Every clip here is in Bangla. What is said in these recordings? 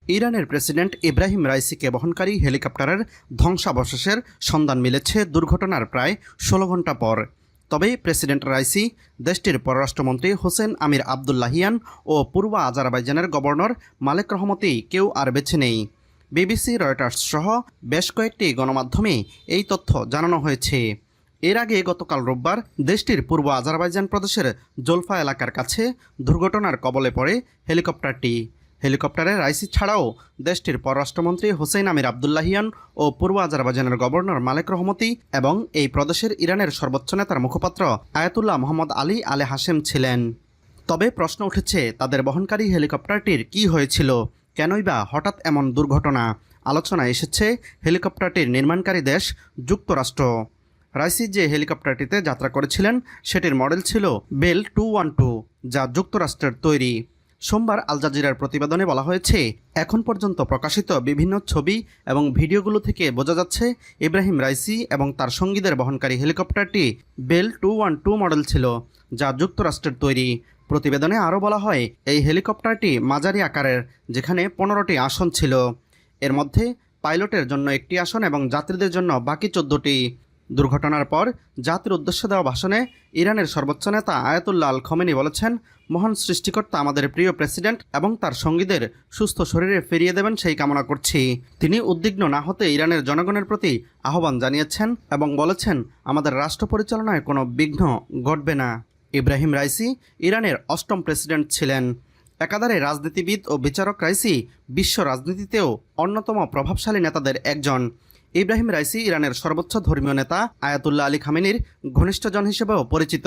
ইরানের প্রেসিডেন্ট ইব্রাহিম রাইসিকে বহনকারী হেলিকপ্টারের ধ্বংসাবশেষের সন্ধান মিলেছে দুর্ঘটনার প্রায় ১৬ ঘণ্টা পর। তবে প্রেসিডেন্ট রাইসি, দেশটির পররাষ্ট্রমন্ত্রী হোসেন আমির আবদুল্লাহিয়ান ও পূর্ব আজারবাইজানের গভর্নর মালেক রহমতি কেউ আর বেঁচে নেই। বিবিসি, রয়টার্স সহ বেশ কয়েকটি গণমাধ্যমে এই তথ্য জানানো হয়েছে। এর আগে গতকাল রোববার দেশটির পূর্ব আজারবাইজান প্রদেশের জোলফা এলাকার কাছে দুর্ঘটনার কবলে পড়ে হেলিকপ্টারটি। হেলিকপ্টারে রাইসি ছাড়াও দেশটির পররাষ্ট্রমন্ত্রী হোসেন আমির আবদুল্লাহিয়ান ও পূর্ব আজারবাইজানের গভর্নর মালেক রহমতি এবং এই প্রদেশের ইরানের সর্বোচ্চ নেতার মুখপাত্র আয়াতুল্লাহ মোহাম্মদ আলী আলে হাশেম ছিলেন। তবে প্রশ্ন উঠেছে, তাদের বহনকারী হেলিকপ্টারটির কী হয়েছিল? কেনই বা হঠাৎ এমন দুর্ঘটনা? আলোচনায় এসেছে হেলিকপ্টারটির নির্মাণকারী দেশ যুক্তরাষ্ট্র। রাইসি যে হেলিকপ্টারটিতে যাত্রা করেছিলেন সেটির মডেল ছিল বেল 212, যা যুক্তরাষ্ট্রের তৈরি। সোমবার আল জাজিরার প্রতিবেদনে বলা হয়েছে, এখন পর্যন্ত প্রকাশিত বিভিন্ন ছবি এবং ভিডিওগুলো থেকে বোঝা যাচ্ছে ইব্রাহিম রাইসি এবং তার সঙ্গীদের বহনকারী হেলিকপ্টারটি বেল 212 মডেল ছিল, যা যুক্তরাষ্ট্রের তৈরি। প্রতিবেদনে আরও বলা হয়, এই হেলিকপ্টারটি মাঝারি আকারের, যেখানে 15টি আসন ছিল। এর মধ্যে পাইলটের জন্য একটি আসন এবং যাত্রীদের জন্য বাকি 14টি। দুর্ঘটনার পর জাতির উদ্দেশ্যে দেওয়া ভাষণে ইরানের সর্বোচ্চ নেতা আয়াতুল্লাহ আল খমেনি বলেছেন, মহান সৃষ্টিকর্তা আমাদের প্রিয় প্রেসিডেন্ট এবং তার সঙ্গীদের সুস্থ শরীরে ফিরিয়ে দেবেন সেই কামনা করছি। তিনি উদ্বিগ্ন না হতে ইরানের জনগণের প্রতি আহ্বান জানিয়েছেন এবং বলেছেন, আমাদের রাষ্ট্র পরিচালনায় কোনো বিঘ্ন ঘটবে না। ইব্রাহিম রাইসি ইরানের 8ম প্রেসিডেন্ট ছিলেন। একাধারে রাজনীতিবিদ ও বিচারক রাইসি বিশ্ব রাজনীতিতেও অন্যতম প্রভাবশালী নেতাদের একজন। ইব্রাহিম রাইসি ইরানের সর্বোচ্চ ধর্মীয় নেতা আয়াতুল্লাহ আলী খামেনির ঘনিষ্ঠজন হিসেবেও পরিচিত।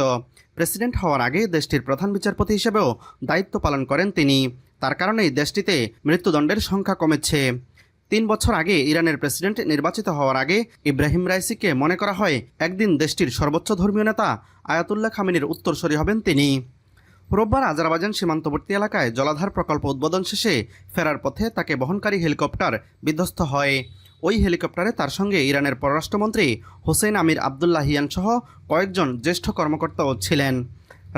প্রেসিডেন্ট হওয়ার আগে দেশটির প্রধান বিচারপতি হিসেবেও দায়িত্ব পালন করেন তিনি। তার কারণেই দেশটিতে মৃত্যুদণ্ডের সংখ্যা কমেছে। 3 বছর আগে ইরানের প্রেসিডেন্ট নির্বাচিত হওয়ার আগে ইব্রাহিম রাইসিকে মনে করা হয় একদিন দেশটির সর্বোচ্চ ধর্মীয় নেতা আয়াতুল্লাহ খামেনির উত্তরসূরি হবেন তিনি। রোববার আজারবাইজান সীমান্তবর্তী এলাকায় জলাধার প্রকল্প উদ্বোধন শেষে ফেরার পথে তাকে বহনকারী হেলিকপ্টার বিধ্বস্ত হয়। ওই হেলিকপ্টারে তার সঙ্গে ইরানের পররাষ্ট্রমন্ত্রী হোসেন আমির আবদুল্লাহিয়ান সহ কয়েকজন জ্যেষ্ঠ কর্মকর্তাও ছিলেন।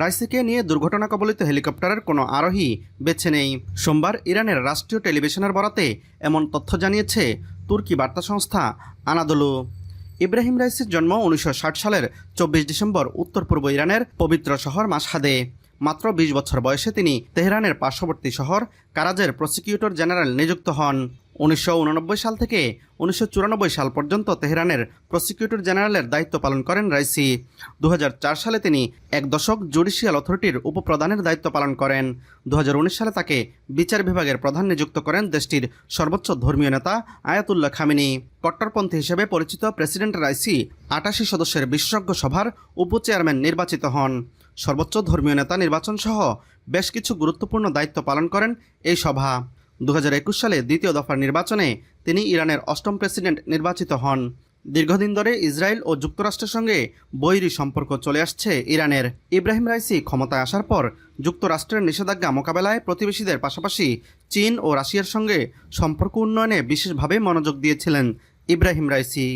রাইসিকে নিয়ে দুর্ঘটনা কবলিত হেলিকপ্টারের কোনো আরোহী বেঁচে নেই। সোমবার ইরানের রাষ্ট্রীয় টেলিভিশনের বরাতে এমন তথ্য জানিয়েছে তুর্কি বার্তা সংস্থা আনাদোলু। ইব্রাহিম রাইসির জন্ম 1960 সালের 24 ডিসেম্বর উত্তর পূর্ব ইরানের পবিত্র শহর মাশহাদে। মাত্র 20 বছর বয়সে তিনি তেহরানের পার্শ্ববর্তী শহর কারাজের প্রসিকিউটর জেনারেল নিযুক্ত হন। 1989 সাল থেকে 1994 সাল পর্যন্ত তেহরানের প্রসিকিউটর জেনারেলের দায়িত্ব পালন করেন রাইসি। 2004 সালে তিনি 1 দশক জুডিশিয়াল অথরিটির উপপ্রধানের দায়িত্ব পালন করেন। 2019 সালে তাকে বিচার বিভাগের প্রধান নিযুক্ত করেন দেশটির সর্বোচ্চ ধর্মীয় নেতা আয়াতুল্লাহ খামেনি। কট্টরপন্থী হিসেবে পরিচিত প্রেসিডেন্ট রাইসি 88 সদস্যের বিশেষজ্ঞ সভার উপচেয়ারম্যান নির্বাচিত হন। সর্বোচ্চ ধর্মীয় নেতা নির্বাচন সহ বেশ কিছু গুরুত্বপূর্ণ দায়িত্ব পালন করেন এই সভা। 2021 সালে দ্বিতীয় দফার নির্বাচনে তিনি ইরানের 8ম প্রেসিডেন্ট নির্বাচিত হন। দীর্ঘদিন ধরে ইসরায়েল ও যুক্তরাষ্ট্রের সঙ্গে বৈরী সম্পর্ক চলে আসছে ইরানের। ইব্রাহিম রাইসি ক্ষমতায় আসার পর যুক্তরাষ্ট্রের নিষেধাজ্ঞা মোকাবেলায় প্রতিবেশীদের পাশাপাশি চীন ও রাশিয়ার সঙ্গে সম্পর্ক উন্নয়নে বিশেষভাবে মনোযোগ দিয়েছিলেন ইব্রাহিম রাইসি।